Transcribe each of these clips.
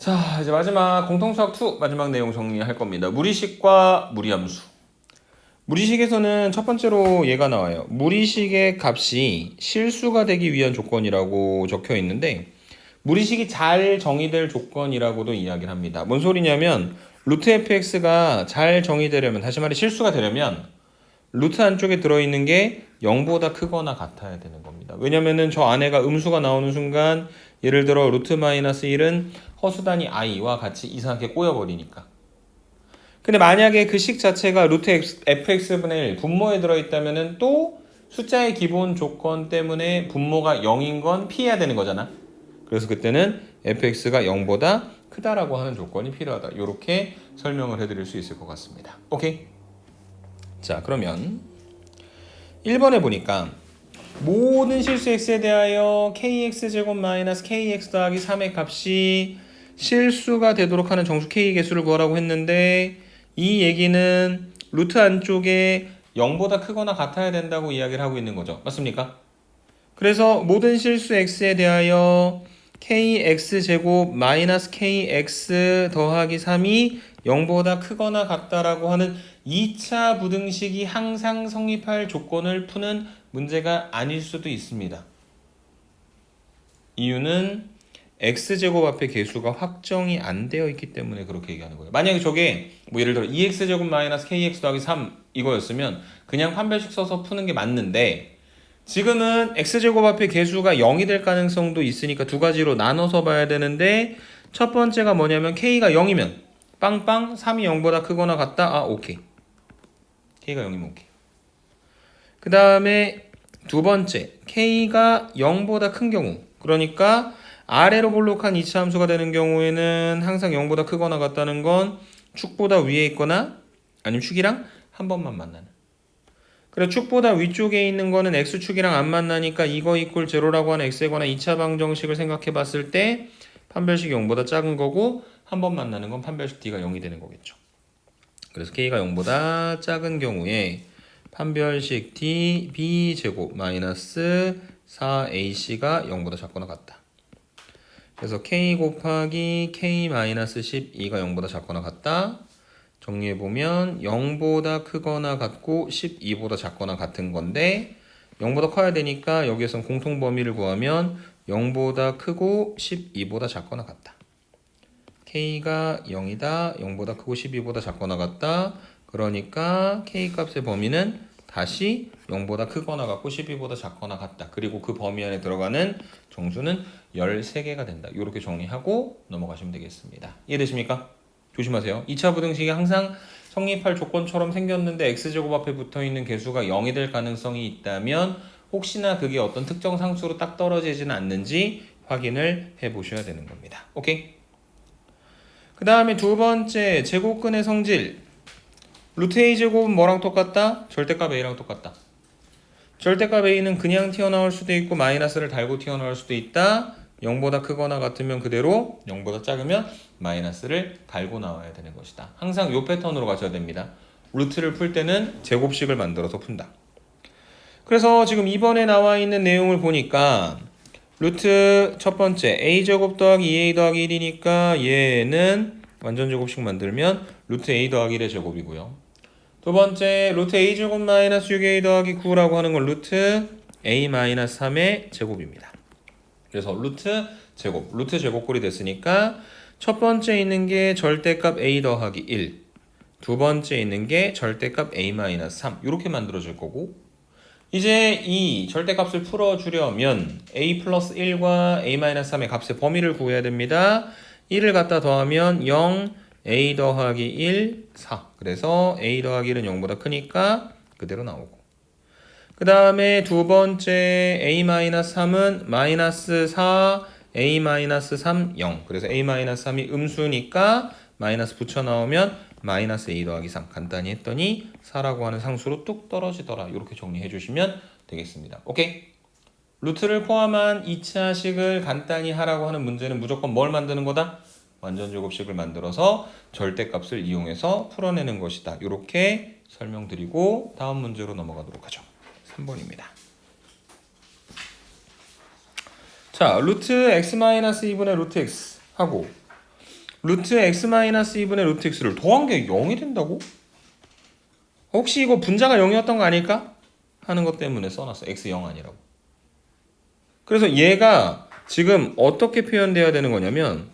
자, 이제 마지막 공통수학 2 마지막 내용 정리할 겁니다. 무리식과 무리함수. 무리식에서는 첫 번째로 얘가 나와요. 무리식의 값이 실수가 되기 위한 조건이라고 적혀 있는데 무리식이 잘 정의될 조건이라고도 이야기를 합니다. 뭔 소리냐면 루트 fx가 잘 정의되려면, 다시 말해 실수가 되려면 루트 안쪽에 들어있는 게 0보다 크거나 같아야 되는 겁니다. 왜냐면은 저 안에가 음수가 나오는 순간 예를 들어 루트 마이너스 1은 허수단위 i와 같이 이상하게 꼬여버리니까. 근데 만약에 그 식 자체가 루트 fx분의 1 분모에 들어있다면은 또 숫자의 기본 조건 때문에 분모가 0인 건 피해야 되는 거잖아. 그래서 그때는 fx가 0보다 크다라고 하는 조건이 필요하다. 이렇게 설명을 해드릴 수 있을 것 같습니다. 오케이? 자, 그러면 1번에 보니까 모든 실수 x에 대하여 kx제곱 마이너스 kx 더하기 3의 값이 실수가 되도록 하는 정수 k 개수를 구하라고 했는데 이 얘기는 루트 안쪽에 0보다 크거나 같아야 된다고 이야기를 하고 있는 거죠. 맞습니까? 그래서 모든 실수 x에 대하여 kx제곱 마이너스 kx 더하기 3이 0보다 크거나 같다라고 하는 2차 부등식이 항상 성립할 조건을 푸는 문제가 아닐 수도 있습니다. 이유는 x제곱 앞에 개수가 확정이 안 되어 있기 때문에 그렇게 얘기하는 거예요. 만약에 저게 뭐 예를 들어 2x제곱 마이너스 kx 더하기 3 이거였으면 그냥 판별식 써서 푸는 게 맞는데 지금은 x제곱 앞에 개수가 0이 될 가능성도 있으니까 두 가지로 나눠서 봐야 되는데 첫 번째가 뭐냐면 k가 0이면 빵빵 3이 0보다 크거나 같다. 아, 오케이. k가 0이면 오케이. 그 다음에 두 번째 k가 0보다 큰 경우, 그러니까 아래로 볼록한 2차 함수가 되는 경우에는 항상 0보다 크거나 같다는 건 축보다 위에 있거나 아니면 축이랑 한 번만 만나는. 그래, 축보다 위쪽에 있는 거는 x축이랑 안 만나니까 이거 이꼴 제로라고 하는 x에 관한 2차 방정식을 생각해 봤을 때 판별식이 0보다 작은 거고 한 번 만나는 건 판별식 d가 0이 되는 거겠죠. 그래서 k가 0보다 작은 경우에 판별식 d b제곱 마이너스 4ac가 0보다 작거나 같다. 그래서 k 곱하기 k 마이너스 12가 0보다 작거나 같다. 정리해보면 0보다 크거나 같고 12보다 작거나 같은 건데 0보다 커야 되니까 여기에선 공통 범위를 구하면 0보다 크고 12보다 작거나 같다. k가 0이다. 0보다 크고 12보다 작거나 같다. 그러니까 k 값의 범위는 다시 0보다 크거나 같고 12보다 작거나 같다. 그리고 그 범위 안에 들어가는 정수는 13개가 된다. 이렇게 정리하고 넘어가시면 되겠습니다. 이해되십니까? 조심하세요. 2차 부등식이 항상 성립할 조건처럼 생겼는데 x제곱 앞에 붙어있는 개수가 0이 될 가능성이 있다면 혹시나 그게 어떤 특정 상수로 딱 떨어지지는 않는지 확인을 해보셔야 되는 겁니다. 오케이? 그 다음에 두 번째 제곱근의 성질. 루트 a제곱은 뭐랑 똑같다? 절대값 a랑 똑같다. 절대값 a는 그냥 튀어나올 수도 있고 마이너스를 달고 튀어나올 수도 있다. 0보다 크거나 같으면 그대로, 0보다 작으면 마이너스를 달고 나와야 되는 것이다. 항상 이 패턴으로 가셔야 됩니다. 루트를 풀 때는 제곱식을 만들어서 푼다. 그래서 지금 이번에 나와 있는 내용을 보니까 루트 첫 번째 a제곱 더하기 2a 더하기 1이니까 얘는 완전 제곱식 만들면 루트 a 더하기 1의 제곱이고요. 두 번째 루트 a제곱 마이너스 6a 더하기 9라고 하는 건 루트 a 마이너스 3의 제곱입니다. 그래서 루트 제곱꼴이 됐으니까 첫 번째 있는 게 절대값 a 더하기 1, 두 번째 있는 게 절대값 a 마이너스 3 이렇게 만들어질 거고, 이제 이 절대값을 풀어주려면 a 플러스 1과 a 마이너스 3의 값의 범위를 구해야 됩니다. 1을 갖다 더하면 0, a 더하기 1, 4. 그래서 a 더하기 1은 0보다 크니까 그대로 나오고, 그 다음에 두 번째 a-3은 마이너스 4, a-3, 0. 그래서 a-3이 음수니까 마이너스 붙여 나오면 마이너스 a 더하기 3. 간단히 했더니 4라고 하는 상수로 뚝 떨어지더라. 이렇게 정리해 주시면 되겠습니다. 오케이? 루트를 포함한 2차식을 간단히 하라고 하는 문제는 무조건 뭘 만드는 거다? 완전 제곱식을 만들어서 절대값을 이용해서 풀어내는 것이다. 이렇게 설명드리고 다음 문제로 넘어가도록 하죠. 3번입니다. 자, 루트 x-2분의 루트 x 하고 루트 x-2분의 루트 x를 더한 게 0이 된다고? 혹시 이거 분자가 0이었던 거 아닐까? 하는 것 때문에 써놨어. x 0 아니라고. 그래서 얘가 지금 어떻게 표현돼야 되는 거냐면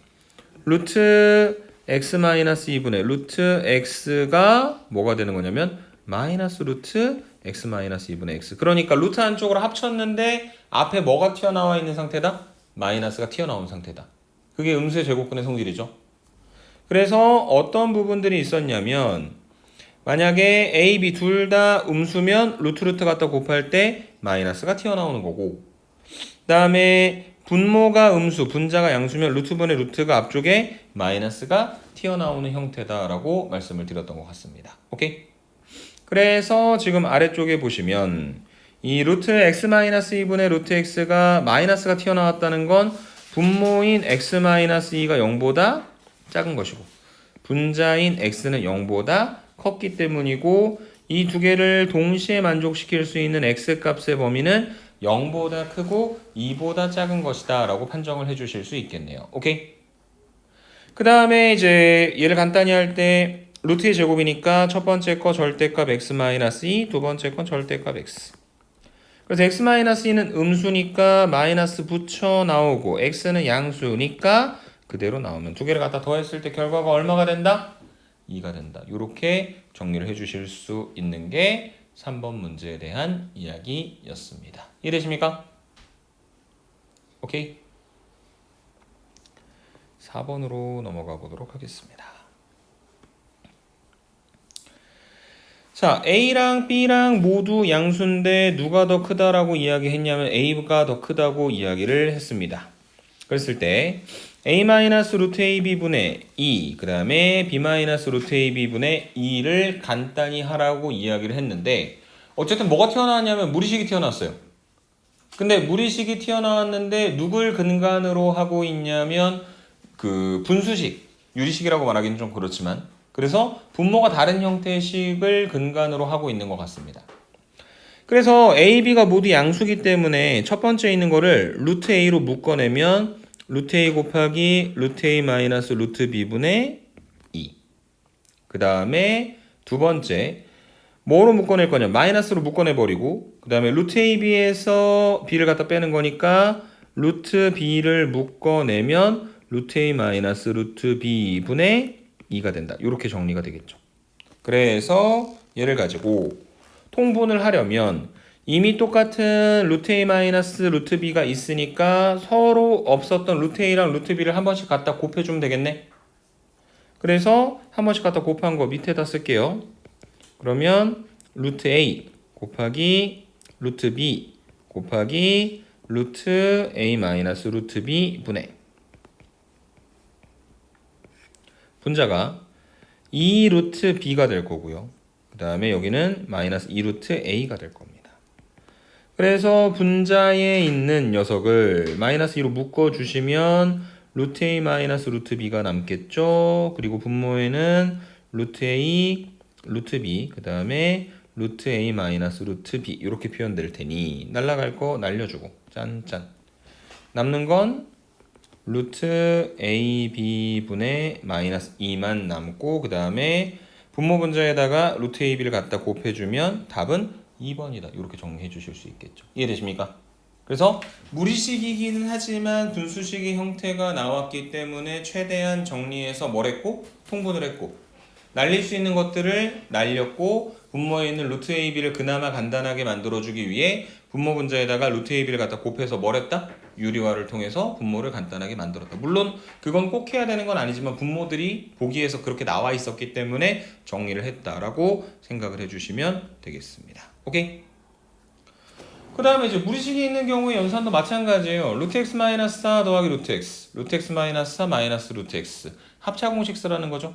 루트 x-2분의 루트 x가 뭐가 되는 거냐면 마이너스 루트 x-2분의 x. 그러니까 루트 한쪽으로 합쳤는데 앞에 뭐가 튀어나와 있는 상태다? 마이너스가 튀어나온 상태다. 그게 음수의 제곱근의 성질이죠. 그래서 어떤 부분들이 있었냐면 만약에 A, B 둘 다 음수면 루트 갖다 곱할 때 마이너스가 튀어나오는 거고 그 다음에 분모가 음수, 분자가 양수면 루트분의 루트가 앞쪽에 마이너스가 튀어나오는 형태다라고 말씀을 드렸던 것 같습니다. 오케이? 그래서 지금 아래쪽에 보시면 이 루트 x-2분의 루트 x가 마이너스가 튀어나왔다는 건 분모인 x-2가 0보다 작은 것이고 분자인 x는 0보다 컸기 때문이고 이 두 개를 동시에 만족시킬 수 있는 x 값의 범위는 0보다 크고 2보다 작은 것이다 라고 판정을 해주실 수 있겠네요. 오케이? 그 다음에 이제 얘를 간단히 할 때 루트의 제곱이니까 첫 번째 거 절대값 x-2, 두 번째 건 절대값 x. 그래서 x-2는 음수니까 마이너스 붙여 나오고 x는 양수니까 그대로 나오면 두 개를 갖다 더했을 때 결과가 얼마가 된다? 2가 된다. 이렇게 정리를 해주실 수 있는 게 3번 문제에 대한 이야기였습니다. 이해되십니까? 오케이. 4번으로 넘어가 보도록 하겠습니다. 자, A랑 B랑 모두 양수인데 누가 더 크다라고 이야기했냐면 A가 더 크다고 이야기를 했습니다. 그랬을 때 A-루트 AB분의 2, 그 다음에 B-루트 AB분의 2를 간단히 하라고 이야기를 했는데 어쨌든 뭐가 튀어나왔냐면 무리식이 튀어나왔어요. 근데 무리식이 튀어나왔는데 누굴 근간으로 하고 있냐면 그 분수식, 유리식이라고 말하기는 좀 그렇지만 그래서 분모가 다른 형태의 식을 근간으로 하고 있는 것 같습니다. 그래서 A, B가 모두 양수기 때문에 첫 번째 있는 거를 루트 A로 묶어내면 루트 A 곱하기 루트 A 마이너스 루트 B분의 2. 그 다음에 두 번째 뭐로 묶어낼 거냐? 마이너스로 묶어내버리고 그 다음에 루트 AB에서 B를 갖다 빼는 거니까 루트 B를 묶어내면 루트 A 마이너스 루트 B분의 2가 된다. 이렇게 정리가 되겠죠. 그래서 얘를 가지고 통분을 하려면 이미 똑같은 루트 A 마이너스 루트 B가 있으니까 서로 없었던 루트 A랑 루트 B를 한 번씩 갖다 곱해주면 되겠네. 그래서 한 번씩 갖다 곱한 거 밑에다 쓸게요. 그러면 루트 A 곱하기 루트 B 곱하기 루트 A 마이너스 루트 B 분의 분자가 2 루트 B가 될 거고요. 그 다음에 여기는 마이너스 2 루트 A가 될 겁니다. 그래서 분자에 있는 녀석을 마이너스 2로 묶어주시면 루트 A 마이너스 루트 B가 남겠죠. 그리고 분모에는 루트 A, 루트 B, 그 다음에 루트 A 마이너스 루트 B 이렇게 표현될 테니 날라갈 거 날려주고 짠짠. 남는 건 루트 AB분의 마이너스 2만 남고 그 다음에 분모 분자에다가 루트 AB를 갖다 곱해주면 답은 2번이다. 이렇게 정리해 주실 수 있겠죠. 이해되십니까? 그래서 무리식이기는 하지만 분수식의 형태가 나왔기 때문에 최대한 정리해서 뭘 했고 통분을 했고 날릴 수 있는 것들을 날렸고 분모에 있는 루트 AB를 그나마 간단하게 만들어주기 위해 분모 분자에다가 루트 AB를 갖다 곱해서 뭘 했다? 유리화를 통해서 분모를 간단하게 만들었다. 물론 그건 꼭 해야 되는 건 아니지만 분모들이 보기에서 그렇게 나와 있었기 때문에 정리를 했다라고 생각을 해주시면 되겠습니다. 오케이? 그 다음에 이제 무리식이 있는 경우에 연산도 마찬가지예요. 루트 x 마이너스 4 더하기 루트 x, 루트 x 마이너스 4 마이너스 루트 x 합차 공식 쓰라는 거죠.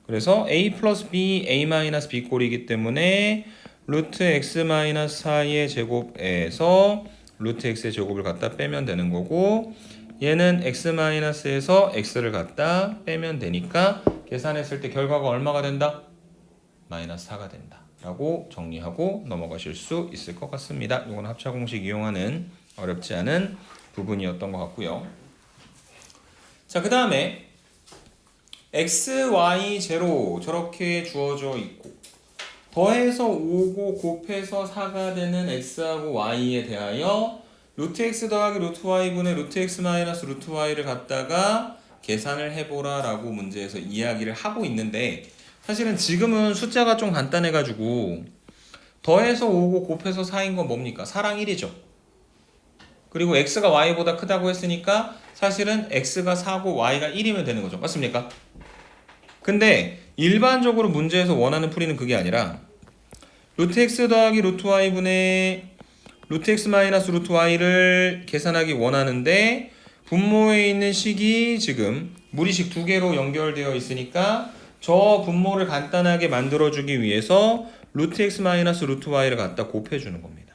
그래서 a 플러스 b, a 마이너스 b 꼴이기 때문에 루트 x 마이너스 4의 제곱에서 루트 x의 제곱을 갖다 빼면 되는 거고 얘는 x 마이너스에서 x를 갖다 빼면 되니까 계산했을 때 결과가 얼마가 된다? 마이너스 4가 된다 라고 정리하고 넘어가실 수 있을 것 같습니다. 이건 합차 공식 이용하는 어렵지 않은 부분이었던 것 같고요. 자, 그 다음에 x, y, 제로 저렇게 주어져 있고 더해서 5고 곱해서 4가 되는 x하고 y에 대하여 루트 x 더하기 루트 y분의 루트 x 마이너스 루트 y를 갖다가 계산을 해보라 라고 문제에서 이야기를 하고 있는데 사실은 지금은 숫자가 좀 간단해가지고 더해서 5고 곱해서 4인 건 뭡니까? 4랑 1이죠. 그리고 x가 y보다 크다고 했으니까 사실은 x가 4고 y가 1이면 되는 거죠. 맞습니까? 근데 일반적으로 문제에서 원하는 풀이는 그게 아니라 루트 x 더하기 루트 y분의 루트 x 마이너스 루트 y를 계산하기 원하는데 분모에 있는 식이 지금 무리식 두 개로 연결되어 있으니까 저 분모를 간단하게 만들어주기 위해서 루트 x 마이너스 루트 y를 갖다 곱해주는 겁니다.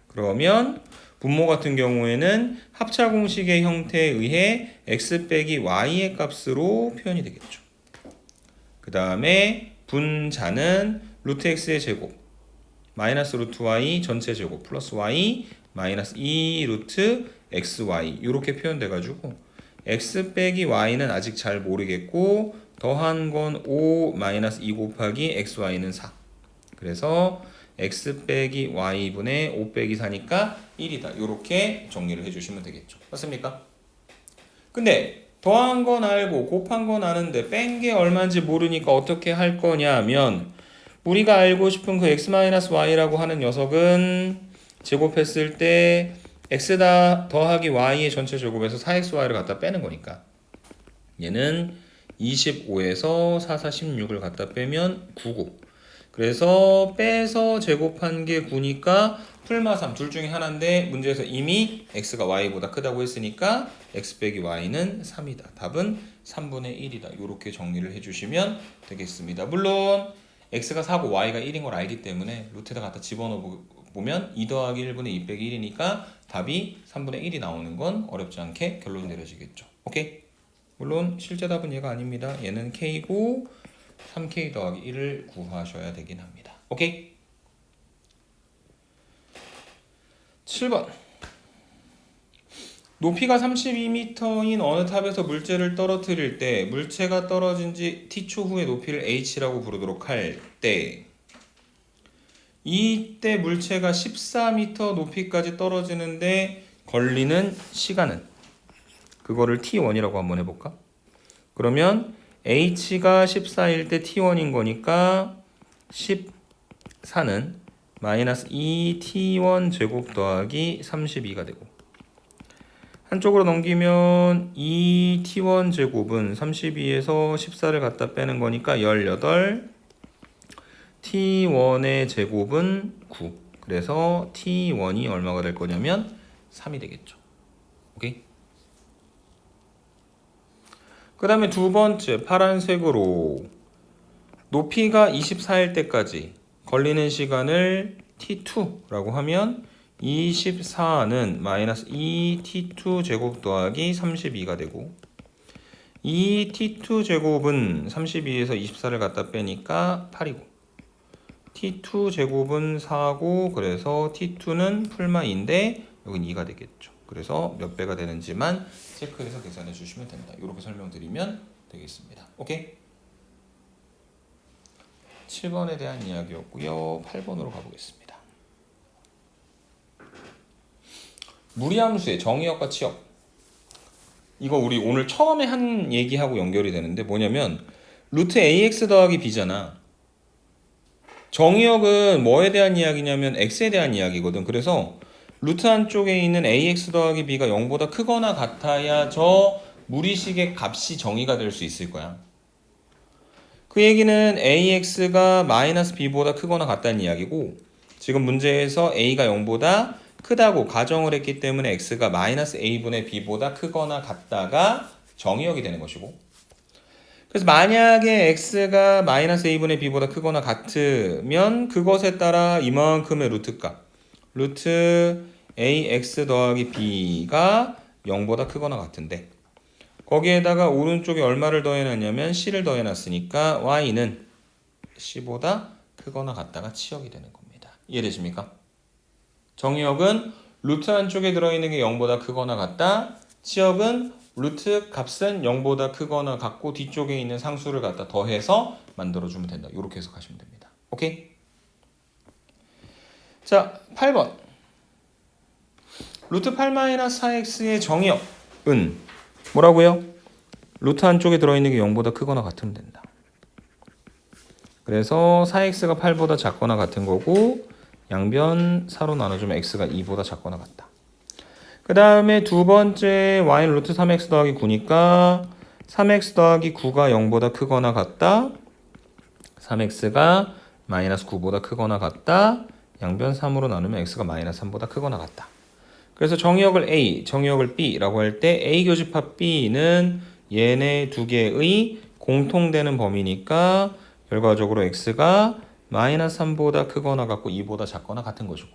그러면 분모 같은 경우에는 합차 공식의 형태에 의해 x 빼기 y의 값으로 표현이 되겠죠. 그 다음에 분자는 루트 x의 제곱 마이너스 루트 y 전체 제곱 플러스 y 마이너스 2 루트 xy 이렇게 표현돼가지고 x 빼기 y는 아직 잘 모르겠고 더한 건 5 마이너스 2 곱하기 xy는 4 그래서 x 빼기 y분의 5 빼기 4니까 1이다 이렇게 정리를 해주시면 되겠죠. 맞습니까? 근데 더한 건 알고 곱한 건 아는데 뺀 게 얼마인지 모르니까 어떻게 할 거냐면 우리가 알고 싶은 그 x-y라고 하는 녀석은 제곱했을 때 x 더하기 y의 전체 제곱에서 4xy를 갖다 빼는 거니까 얘는 25에서 4, 4, 16을 갖다 빼면 9고 그래서 빼서 제곱한 게 9니까 풀마 3 둘 중에 하나인데 문제에서 이미 x가 y보다 크다고 했으니까 x 빼기 y는 3이다. 답은 3분의 1이다. 이렇게 정리를 해주시면 되겠습니다. 물론 x가 4고 y가 1인 걸 알기 때문에 루트에다 갖다 집어넣어보면 2 더하기 1분의 2 빼기 1이니까 답이 3분의 1이 나오는 건 어렵지 않게 결론이 내려지겠죠. 오케이? 물론 실제 답은 얘가 아닙니다. 얘는 k고 3k 더하기 1을 구하셔야 되긴 합니다. 오케이? 7번 높이가 32m인 어느 탑에서 물체를 떨어뜨릴 때 물체가 떨어진 지 t초 후에 높이를 h라고 부르도록 할 때 이때 물체가 14m 높이까지 떨어지는데 걸리는 시간은 그거를 t1이라고 한번 해볼까? 그러면 h가 14일 때 t1인 거니까 14는 마이너스 2t1 제곱 더하기 32가 되고 한쪽으로 넘기면 2t1 제곱은 32에서 14를 갖다 빼는 거니까 18 t1의 제곱은 9 그래서 t1이 얼마가 될 거냐면 3이 되겠죠. 오케이? 그 다음에 두 번째 파란색으로 높이가 24일 때까지 걸리는 시간을 t2라고 하면 24는 마이너스 2t2 제곱 더하기 32가 되고 이 t2 제곱은 32에서 24를 갖다 빼니까 8이고 t2 제곱은 4고 그래서 t2는 풀마인데 여긴 2가 되겠죠. 그래서 몇 배가 되는지만 체크해서 계산해 주시면 됩니다. 이렇게 설명드리면 되겠습니다. 오케이? 7번에 대한 이야기였고요. 8번으로 가보겠습니다. 무리함수의 정의역과 치역. 이거 우리 오늘 처음에 한 얘기하고 연결이 되는데 뭐냐면 루트 ax 더하기 b잖아. 정의역은 뭐에 대한 이야기냐면 x에 대한 이야기거든. 그래서 루트 한쪽에 있는 ax 더하기 b가 0보다 크거나 같아야 저 무리식의 값이 정의가 될 수 있을 거야. 그 얘기는 ax가 마이너스 b보다 크거나 같다는 이야기고 지금 문제에서 a가 0보다 크다고 가정을 했기 때문에 x가 마이너스 a분의 b보다 크거나 같다가 정의역이 되는 것이고 그래서 만약에 x가 마이너스 a분의 b보다 크거나 같으면 그것에 따라 이만큼의 루트값 루트 ax 더하기 b가 0보다 크거나 같은데 거기에다가 오른쪽에 얼마를 더해놨냐면 c를 더해놨으니까 y는 c보다 크거나 같다가 치역이 되는 겁니다. 이해되십니까? 정의역은 루트 한쪽에 들어있는 게 0보다 크거나 같다. 치역은 루트 값은 0보다 크거나 같고 뒤쪽에 있는 상수를 갖다 더해서 만들어주면 된다. 이렇게 해석하시면 됩니다. 오케이? 자, 8번. 루트 8-4x의 정의역은 뭐라고요? 루트 안쪽에 들어있는 게 0보다 크거나 같으면 된다. 그래서 4x가 8보다 작거나 같은 거고 양변 4로 나눠주면 x가 2보다 작거나 같다. 그 다음에 두 번째 y는 루트 3x 더하기 9니까 3x 더하기 9가 0보다 크거나 같다. 3x가 마이너스 9보다 크거나 같다. 양변 3으로 나누면 x가 마이너스 3보다 크거나 같다. 그래서 정의역을 A, 정의역을 B라고 할 때 A 교집합 B는 얘네 두 개의 공통되는 범위니까 결과적으로 x가 마이너스 3보다 크거나 같고 2보다 작거나 같은 것이고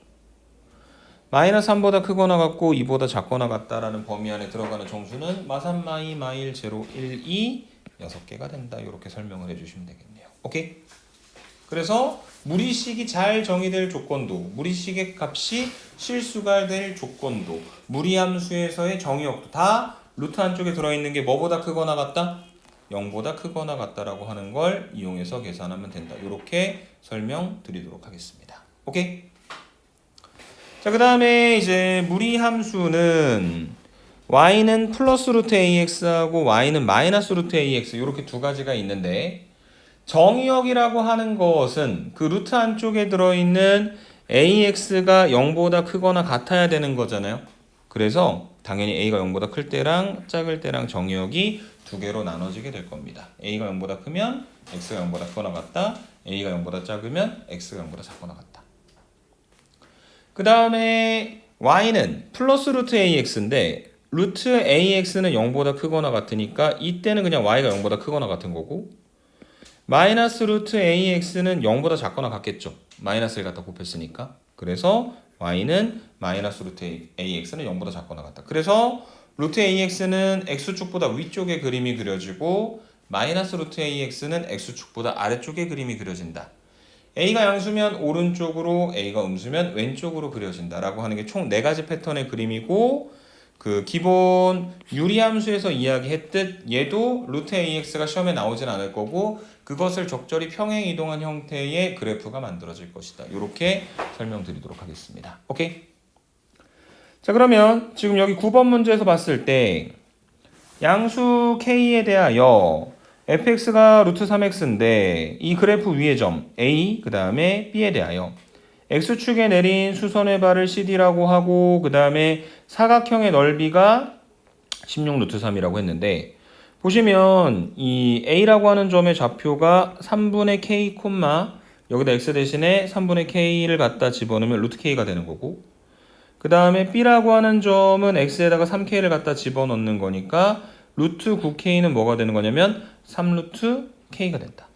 마이너스 3보다 크거나 같고 2보다 작거나 같다라는 범위 안에 들어가는 정수는 마3, 마2, 마1, 0, 1, 2 6개가 된다. 이렇게 설명을 해주시면 되겠네요. 오케이? 그래서 무리식이 잘 정의될 조건도, 무리식의 값이 실수가 될 조건도, 무리함수에서의 정의역도 다 루트 안쪽에 들어있는 게 뭐보다 크거나 같다? 0보다 크거나 같다라고 하는 걸 이용해서 계산하면 된다. 이렇게 설명드리도록 하겠습니다. 오케이? 자, 그 다음에 이제 무리함수는 y는 플러스 루트 ax하고 y는 마이너스 루트 ax 이렇게 두 가지가 있는데 정의역이라고 하는 것은 그 루트 안쪽에 들어있는 ax가 0보다 크거나 같아야 되는 거잖아요. 그래서 당연히 a가 0보다 클 때랑 작을 때랑 정의역이 두 개로 나눠지게 될 겁니다. a가 0보다 크면 x가 0보다 크거나 같다. a가 0보다 작으면 x가 0보다 작거나 같다. 그 다음에 y는 플러스 루트 ax인데 루트 ax는 0보다 크거나 같으니까 이때는 그냥 y가 0보다 크거나 같은 거고 마이너스 루트 ax는 0보다 작거나 같겠죠. 마이너스를 갖다 곱했으니까. 그래서 y는 마이너스 루트 ax는 0보다 작거나 같다. 그래서 루트 ax는 x축보다 위쪽에 그림이 그려지고 마이너스 루트 ax는 x축보다 아래쪽에 그림이 그려진다. a가 양수면 오른쪽으로 a가 음수면 왼쪽으로 그려진다 라고 하는 게 총 4가지 패턴의 그림이고 그 기본 유리함수에서 이야기했듯 얘도 루트 ax가 시험에 나오진 않을 거고 그것을 적절히 평행 이동한 형태의 그래프가 만들어질 것이다. 이렇게 설명드리도록 하겠습니다. 오케이? 자, 그러면 지금 여기 9번 문제에서 봤을 때 양수 k에 대하여 fx가 루트 3x인데 이 그래프 위의 점 a 그 다음에 b에 대하여 x축에 내린 수선의 발을 CD라고 하고 그 다음에 사각형의 넓이가 16 루트 3이라고 했는데 보시면 이 a라고 하는 점의 좌표가 3분의 k 콤마 여기다 x 대신에 3분의 k를 갖다 집어넣으면 루트 k가 되는 거고 그 다음에 b라고 하는 점은 x에다가 3k를 갖다 집어넣는 거니까 루트 9k는 뭐가 되는 거냐면 3루트 k가 된다.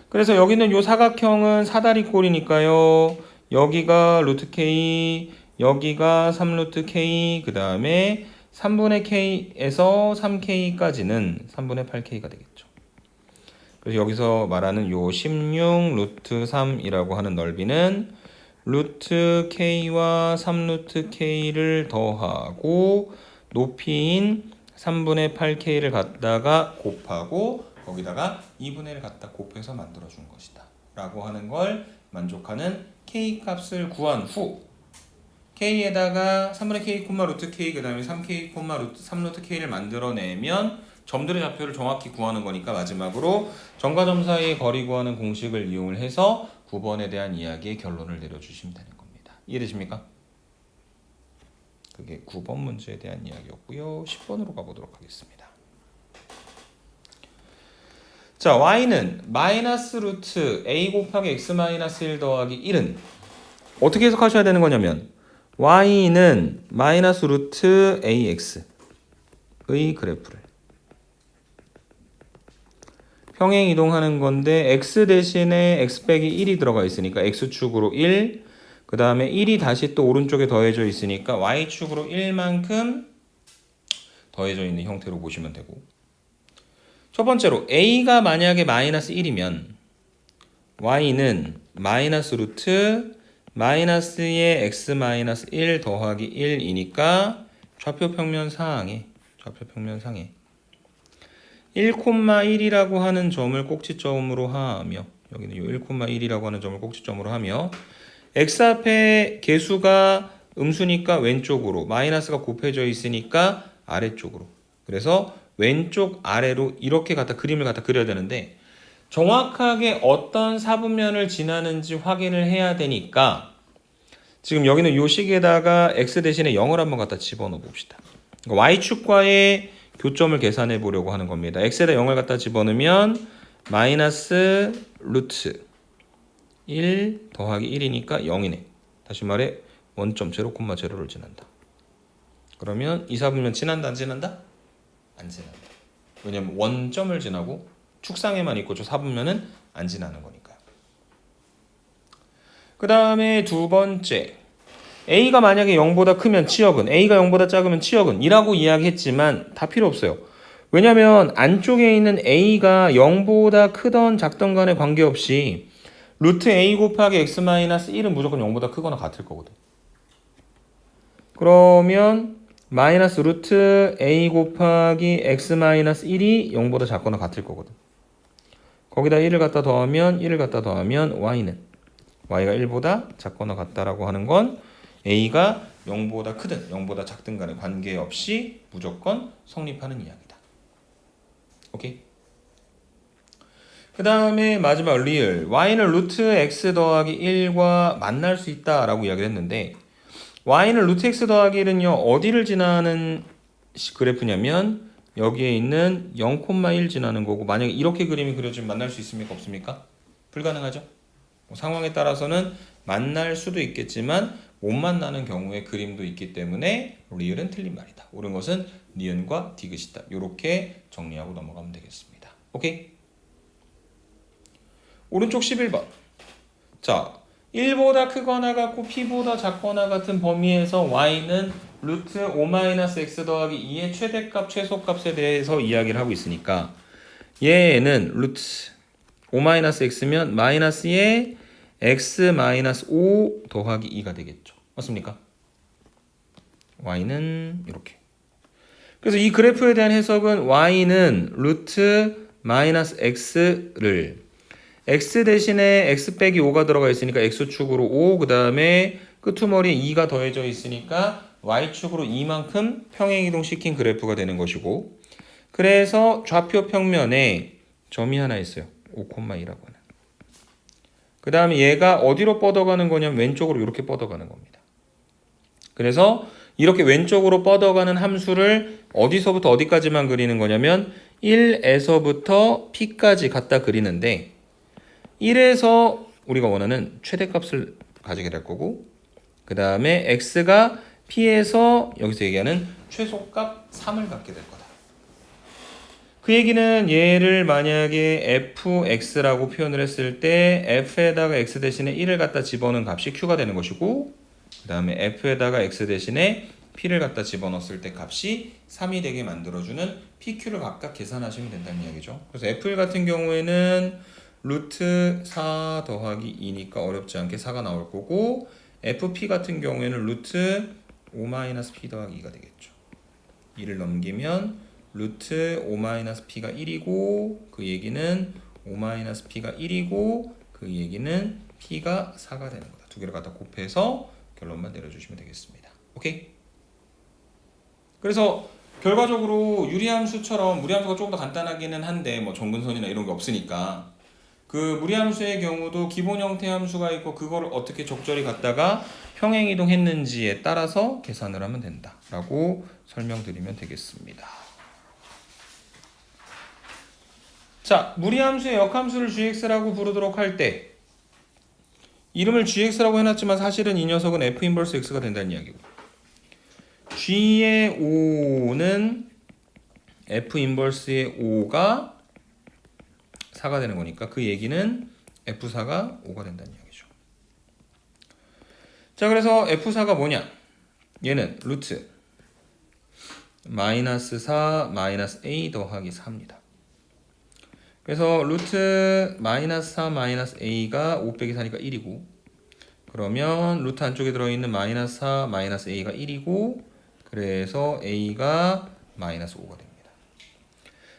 그래서 여기는 요 사각형은 사다리꼴이니까요. 여기가 루트 k, 여기가 3루트 k, 그 다음에 3분의 k에서 3k까지는 3분의 8k가 되겠죠. 그래서 여기서 말하는 요 16 루트 3이라고 하는 넓이는 루트 k와 3루트 k를 더하고 높이인 3분의 8k를 갖다가 곱하고 거기다가 2분의 1을 갖다 곱해서 만들어준 것이다 라고 하는 걸 만족하는 k 값을 구한 후 k에다가 3분의 k, 루트 k 그 다음에 3k, 루트 3루트 k를 만들어내면 점들의 좌표를 정확히 구하는 거니까 마지막으로 점과 점 사이의 거리 구하는 공식을 이용을 해서 9번에 대한 이야기의 결론을 내려주시면 되는 겁니다. 이해되십니까? 그게 9번 문제에 대한 이야기였고요. 10번으로 가보도록 하겠습니다. 자, y는 마이너스 루트 a 곱하기 x 마이너스 1 더하기 1은 어떻게 해석하셔야 되는 거냐면 y는 마이너스 루트 ax의 그래프를 평행 이동하는 건데 x 대신에 x 빼기 1이 들어가 있으니까 x축으로 1 그 다음에 1이 다시 또 오른쪽에 더해져 있으니까 y축으로 1만큼 더해져 있는 형태로 보시면 되고 첫 번째로 a가 만약에 마이너스 1이면 y는 마이너스 루트 마이너스의 x 마이너스 1 더하기 1이니까 좌표 평면 상항에 좌표평면 상에 1,1이라고 하는 점을 꼭지점으로 하며 여기는 이 1,1이라고 하는 점을 꼭지점으로 하며 x 앞에 개수가 음수니까 왼쪽으로 마이너스가 곱해져 있으니까 아래쪽으로 그래서 왼쪽 아래로 이렇게 그림을 갖다 그려야 되는데 정확하게 어떤 사분면을 지나는지 확인을 해야 되니까 지금 여기는 이 식에다가 x 대신에 0을 한번 갖다 집어넣어 봅시다. y축과의 교점을 계산해 보려고 하는 겁니다. x에다 0을 갖다 집어넣으면 마이너스 루트 1 더하기 1이니까 0이네. 다시 말해 원점 0,0를 지난다. 그러면 이 사분면 지난다 안 지난다? 안 지난다. 왜냐면 원점을 지나고 축상에만 있고 저 사분면은 안 지나는 거니까요. 그 다음에 두 번째 A가 만약에 0보다 크면 치역은 A가 0보다 작으면 치역은 이라고 이야기했지만 다 필요 없어요. 왜냐면 안쪽에 있는 A가 0보다 크던 작던 간에 관계없이 루트 A 곱하기 x-1은 무조건 0보다 크거나 같을 거거든. 그러면 마이너스 루트 A 곱하기 x-1이 0보다 작거나 같을 거거든. 거기다 1을 갖다 더하면 y는 y가 1보다 작거나 같다라고 하는 건 A가 0보다 크든 0보다 작든 간에 관계없이 무조건 성립하는 이야기다. 오케이? 그 다음에 마지막 리을 y는 루트 x 더하기 1과 만날 수 있다라고 이야기를 했는데 y는 루트 x 더하기 1은요 어디를 지나는 그래프냐면 여기에 있는 0,1 지나는 거고 만약에 이렇게 그림이 그려지면 만날 수 있습니까? 없습니까? 불가능하죠? 상황에 따라서는 만날 수도 있겠지만 못 만나는 경우의 그림도 있기 때문에 리을은 틀린 말이다. 옳은 것은 니은과 디귿이다. 이렇게 정리하고 넘어가면 되겠습니다. 오케이? 오른쪽 11번. 자, 1보다 크거나 같고 p보다 작거나 같은 범위에서 y는 루트 5-x 더하기 2의 최대값, 최소값에 대해서 이야기를 하고 있으니까 얘는 루트 5-x면 마이너스의 x-5 더하기 2가 되겠죠. 맞습니까? y는 이렇게. 그래서 이 그래프에 대한 해석은 y는 루트 마이너스 x를 x 대신에 x 빼기 5가 들어가 있으니까 x축으로 5, 그 다음에 끄트머리에 2가 더해져 있으니까 y축으로 2만큼 평행이동시킨 그래프가 되는 것이고 그래서 좌표 평면에 점이 하나 있어요. 5,2라고 하는. 그 다음에 얘가 어디로 뻗어가는 거냐면 왼쪽으로 이렇게 뻗어가는 겁니다. 그래서 이렇게 왼쪽으로 뻗어가는 함수를 어디서부터 어디까지만 그리는 거냐면 1에서부터 p까지 갖다 그리는데 1에서 우리가 원하는 최대값을 가지게 될 거고 그 다음에 x가 p에서 여기서 얘기하는 최소값 3을 갖게 될 거다. 그 얘기는 얘를 만약에 fx라고 표현을 했을 때 f에다가 x 대신에 1을 갖다 집어넣은 값이 q가 되는 것이고 그 다음에 f에다가 x 대신에 p를 갖다 집어넣었을 때 값이 3이 되게 만들어주는 pq를 각각 계산하시면 된다는 이야기죠. 그래서 f1 같은 경우에는 루트 4 더하기 2니까 어렵지 않게 4가 나올 거고 fp 같은 경우에는 루트 5-p 더하기 2가 되겠죠. 2를 넘기면 루트 5-p가 1이고 그 얘기는 5-p가 1이고 그 얘기는 p가 4가 되는 거다. 두 개를 갖다 곱해서 결론만 내려주시면 되겠습니다. 오케이? 그래서 결과적으로 유리함수처럼 무리함수가 조금 더 간단하기는 한데 뭐 정근선이나 이런 게 없으니까 그 무리함수의 경우도 기본 형태 함수가 있고 그걸 어떻게 적절히 갖다가 평행이동했는지에 따라서 계산을 하면 된다라고 설명드리면 되겠습니다. 자, 무리함수의 역함수를 gx라고 부르도록 할 때 이름을 gx라고 해놨지만 사실은 이 녀석은 f 인버스 x가 된다는 이야기고 g의 5는 f 인버스의 5가 4가 되는 거니까 그 얘기는 f4가 5가 된다는 이야기죠. 자, 그래서 f4가 뭐냐? 얘는 루트 마이너스 4 마이너스 a 더하기 4입니다. 그래서 루트 마이너스 4 마이너스 a가 5 빼기 4니까 1이고 그러면 루트 안쪽에 들어있는 마이너스 4 마이너스 a가 1이고 그래서 a가 마이너스 5가 됩니다.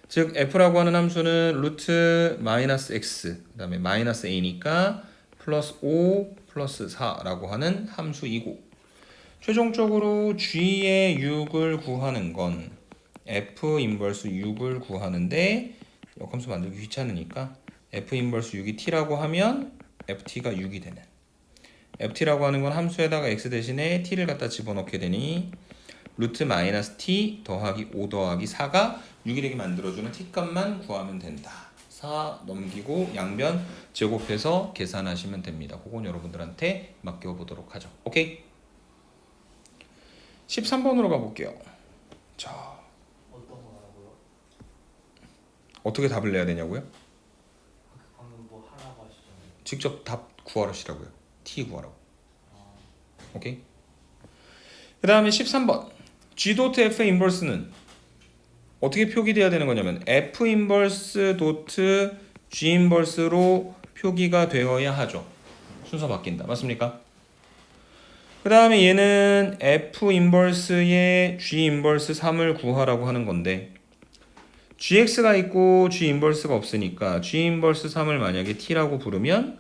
즉 f라고 하는 함수는 루트 마이너스 x 그 다음에 마이너스 a니까 플러스 5 플러스 4라고 하는 함수이고, 최종적으로 g의 6을 구하는 건 f 인버스 6을 구하는데 역함수 만들기 귀찮으니까 f 인버스 6이 t라고 하면 ft가 6이 되는, ft라고 하는 건 함수에다가 x 대신에 t를 갖다 집어넣게 되니 루트 마이너스 t 더하기 5 더하기 4가 6이 되게 만들어주는 t값만 구하면 된다. 4 넘기고 양변 제곱해서 계산하시면 됩니다. 그건 여러분들한테 맡겨보도록 하죠. 오케이? 13번으로 가볼게요. 자, 어떤 거라고요? 어떻게 답을 내야 되냐고요? 방금 뭐 하라고 하시잖아요. 직접 답 구하시라고요. t 구하라고. 오케이? 그 다음에 13번 g 도트 f 인버스는 어떻게 표기돼야 되는 거냐면 f 인버스 도트 g 인버스로 표기가 되어야 하죠. 순서 바뀐다. 맞습니까? 그 다음에 얘는 f 인버스의 g 인버스 3을 구하라고 하는 건데 gx가 있고 g 인버스가 없으니까 g 인버스 3을 만약에 t라고 부르면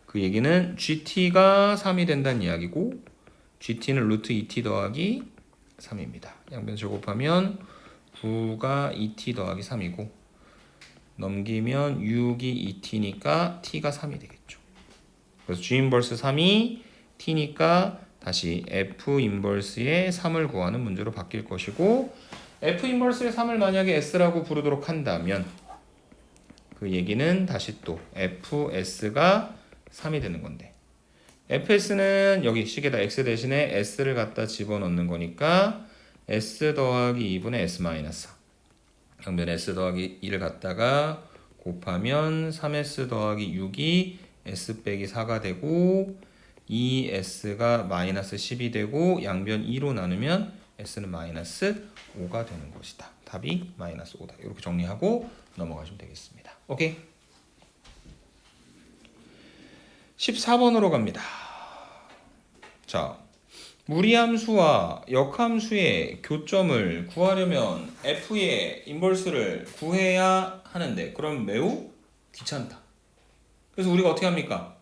그 얘기는 gt가 3이 된다는 이야기고, gt는 루트 2t 더하기 3입니다. 양변 제곱하면 9가 2t 더하기 3이고 넘기면 6이 2t니까 t가 3이 되겠죠. 그래서 g 인버스 3이 t니까 다시 f 인버스의 3을 구하는 문제로 바뀔 것이고, f 인버스의 3을 만약에 s라고 부르도록 한다면 그 얘기는 다시 또 fs가 3이 되는 건데, fs는 여기 식에다 x 대신에 s를 갖다 집어넣는 거니까 s 더하기 2분의 s 마이너스 4, 양변 s 더하기 2를 갖다가 곱하면 3s 더하기 6이 s 빼기 4가 되고 2s가 마이너스 10이 되고 양변 2로 나누면 s는 마이너스 5가 되는 것이다. 답이 마이너스 5다. 이렇게 정리하고 넘어가시면 되겠습니다. 오케이? 14번으로 갑니다. 자, 무리함수와 역함수의 교점을 구하려면 f의 인버스를 구해야 하는데 그럼 매우 귀찮다. 그래서 우리가 어떻게 합니까?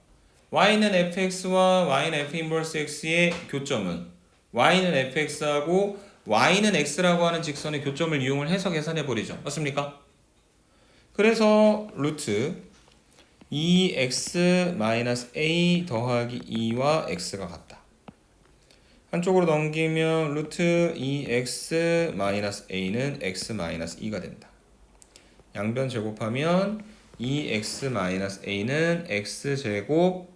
y는 fx와 y는 f 인버스 x의 교점은 y는 fx하고 y는 x라고 하는 직선의 교점을 이용을 해서 계산해 버리죠. 맞습니까? 그래서 루트 2x-a 더하기 2와 x가 같다. 한쪽으로 넘기면 루트 2x-a는 x-2가 된다. 양변 제곱하면 2x-a는 x제곱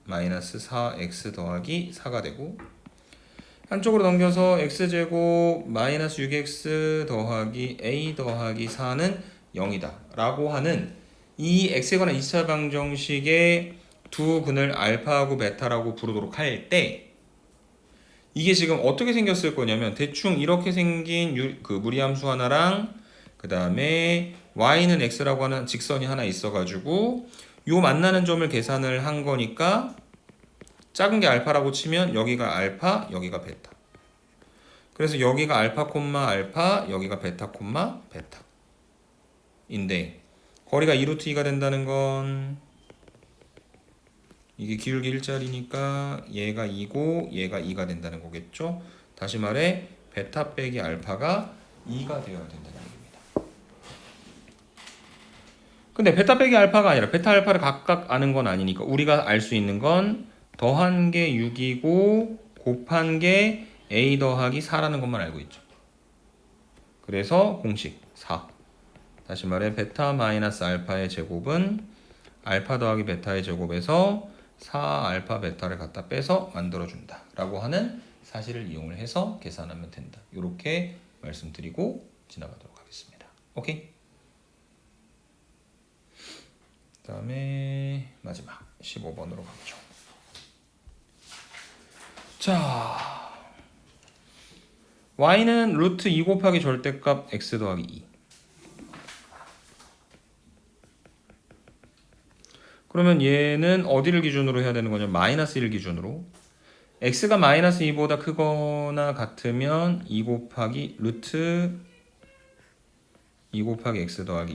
마이너스 4x 더하기 4가 되고, 한쪽으로 넘겨서 x제곱 마이너스 6x 더하기 a 더하기 4는 0이다 라고 하는 이 x에 관한 2차 방정식의 두 근을 알파하고 베타라고 부르도록 할 때 이게 지금 어떻게 생겼을 거냐면 대충 이렇게 생긴 그 무리함수 하나랑 그 다음에 y는 x라고 하는 직선이 하나 있어가지고 요 만나는 점을 계산을 한 거니까 작은 게 알파라고 치면 여기가 알파, 여기가 베타. 그래서 여기가 알파 콤마 알파, 여기가 베타 콤마 베타인데 거리가 2루트 2가 된다는 건 이게 기울기 1짜리니까 얘가 2고 얘가 2가 된다는 거겠죠. 다시 말해 베타 빼기 알파가 2가 되어야 된다는 얘기입니다. 근데 베타 빼기 알파가 아니라 베타 알파를 각각 아는 건 아니니까 우리가 알 수 있는 건 더한 게 6이고 곱한 게 a 더하기 4라는 것만 알고 있죠. 그래서 공식 4. 다시 말해 베타 마이너스 알파의 제곱은 알파 더하기 베타의 제곱에서 4 알파 베타를 갖다 빼서 만들어준다 라고 하는 사실을 이용을 해서 계산하면 된다. 이렇게 말씀드리고 지나가도록 하겠습니다. 오케이? 그 다음에 마지막 15번으로 가보죠. 자, y는 루트 2 곱하기 절대값 x 더하기 2. 그러면 얘는 어디를 기준으로 해야 되는 거냐? 마이너스 1 기준으로 x가 마이너스 2보다 크거나 같으면 2 곱하기 루트 2 곱하기 x 더하기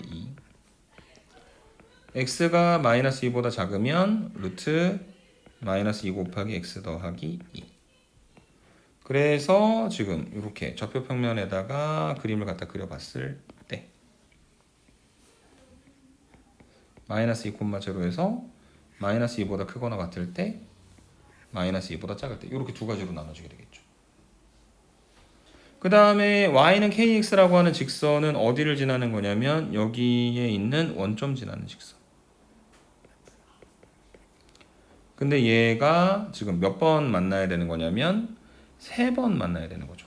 2. x가 마이너스 2보다 작으면 루트 마이너스 2 곱하기 x 더하기 2. 그래서 지금 이렇게 좌표 평면에다가 그림을 갖다 그려봤을 때 마이너스 2,0에서 마이너스 2보다 크거나 같을 때 마이너스 2보다 작을 때 이렇게 두 가지로 나눠지게 되겠죠. 그 다음에 y는 kx라고 하는 직선은 어디를 지나는 거냐면 여기에 있는 원점 지나는 직선. 근데 얘가 지금 몇 번 만나야 되는 거냐면 3번 만나야 되는 거죠.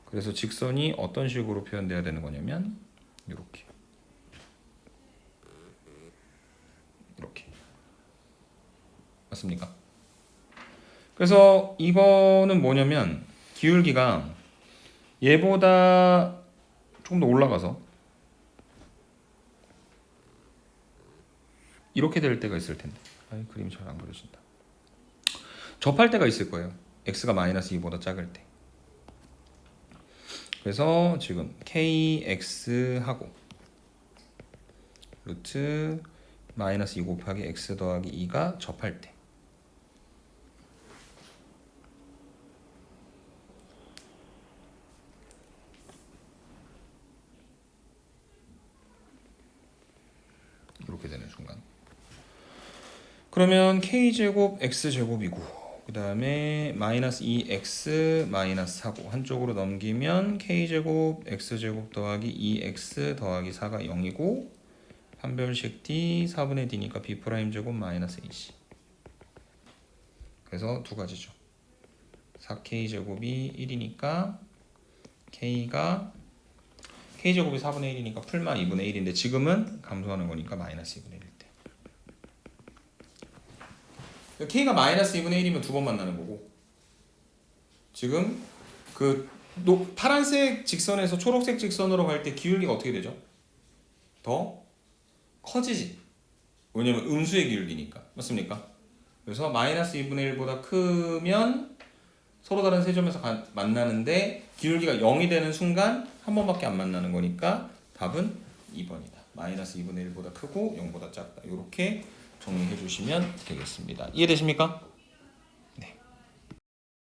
그래서 직선이 어떤 식으로 표현돼야 되는 거냐면 이렇게 맞습니까? 그래서 이거는 뭐냐면 기울기가 얘보다 조금 더 올라가서 이렇게 될 때가 있을 텐데 그림이 잘 안 그려진다. 접할 때가 있을 거예요. x가 마이너스 2보다 작을 때. 그래서 지금 kx하고 루트 마이너스 2 곱하기 x 더하기 2가 접할 때 이렇게 되는 순간 그러면 k제곱 x제곱이고 그 다음에 마이너스 2x 마이너스 4고 한쪽으로 넘기면 k제곱 x제곱 더하기 2x 더하기 4가 0이고 판별식 d 4분의 d니까 b 프라임 제곱 마이너스 ac. 그래서 두 가지죠. 4k 제곱이 1이니까 k제곱이 4분의 1이니까 풀마 2분의 1인데 지금은 감소하는 거니까 마이너스 2분의 1일 때. k가 마이너스 2분의 1이면 두 번 만나는 거고 지금 그 파란색 직선에서 초록색 직선으로 갈 때 기울기가 어떻게 되죠? 더 커지지. 왜냐면 음수의 기울기니까. 맞습니까? 그래서 마이너스 2분의 1보다 크면 서로 다른 세 점에서 만나는데 기울기가 0이 되는 순간 한 번밖에 안 만나는 거니까 답은 2번이다. 마이너스 2분의 1보다 크고 0보다 작다. 이렇게 정리해 주시면 되겠습니다. 이해되십니까?